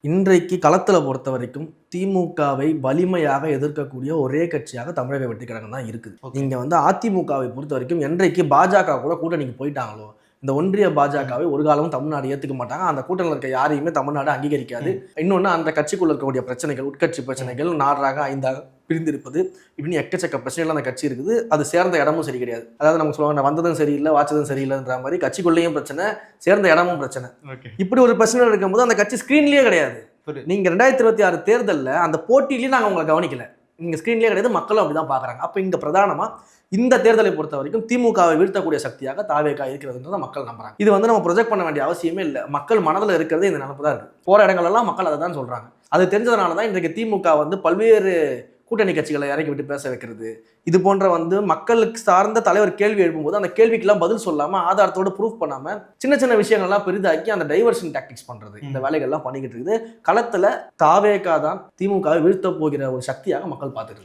இன்றைக்கு களத்துல பொறுத்த வரைக்கும் திமுகவை வலிமையாக எதிர்க்கக்கூடிய ஒரே கட்சியாக தமிழக வெற்றிக் கழகம் தான் இருக்குது. நீங்க அதிமுகவை பொறுத்த வரைக்கும் என்றைக்கு பாஜக கூட கூட்டணிக்கு போயிட்டாங்களோ, இந்த ஒன்றிய பாஜகவை ஒரு காலமும் தமிழ்நாடு ஏத்துக்க மாட்டாங்க. அந்த கூட்டணியில் இருக்க யாரையுமே தமிழ்நாடு அங்கீகரிக்காது. இன்னொன்று, அந்த கட்சிக்குள்ள இருக்கக்கூடிய பிரச்சனைகள், உட்கட்சி பிரச்சனைகள், 4 5 பிரிந்திருப்பது, இப்படின்னு எக்கச்சக்க பிரச்சனைகள் அந்த கட்சி இருக்குது. அது சேர்ந்த இடமும் சரி கிடையாது. அதாவது நமக்கு சொல்லுவாங்க, வந்ததும் சரியில்லை வாச்சதும் சரியில்லைன்ற மாதிரி கட்சிக்குள்ளேயும் பிரச்சனை, சேர்ந்த இடமும் பிரச்சனை. இப்படி ஒரு பிரச்சனை இருக்கும்போது அந்த கட்சி ஸ்கிரீன்லயே கிடையாது. நீங்க 2026 தேர்தலில் அந்த போட்டியிலேயே நாங்கள் உங்களை கவனிக்கல, நீங்க ஸ்கிரீன்லயே கிடையாது. மக்களும் அப்படிதான் பாக்குறாங்க. அப்ப இங்க பிரதானமா இந்த தேர்தலை பொறுத்த வரைக்கும் திமுகவை வீழ்த்தக்கூடிய சக்தியாக தாவேகா இருக்கிறதுன்றத மக்கள் நம்புறாங்க. இது நம்ம ப்ரொஜெக்ட் பண்ண வேண்டிய அவசியமே இல்லை. மக்கள் மனதில் இருக்கிறது இந்த நினைப்பு தான் இருக்கு. போற இடங்கள் எல்லாம் மக்கள் அதை தான் சொல்றாங்க. அது தெரிஞ்சதுனால தான் இன்றைக்கு திமுக பல்வேறு கூட்டணி கட்சிகளை இறக்கி விட்டு பேச வைக்கிறது, இது போன்ற மக்களுக்கு சார்ந்த தலைவர் கேள்வி எழுப்பும்போது அந்த கேள்விக்கெல்லாம் பதில் சொல்லாம, ஆதாரத்தோடு ப்ரூஃப் பண்ணாம, சின்ன சின்ன விஷயங்கள்லாம் பெரிதாக்கி அந்த டைவர்ஷன் டாக்டிக்ஸ் பண்றது, இந்த வேலைகள்லாம் பண்ணிக்கிட்டு இருக்குது. களத்துல தாவேகா தான் திமுகவை வீழ்த்த போகிற ஒரு சக்தியாக மக்கள் பார்த்துட்டு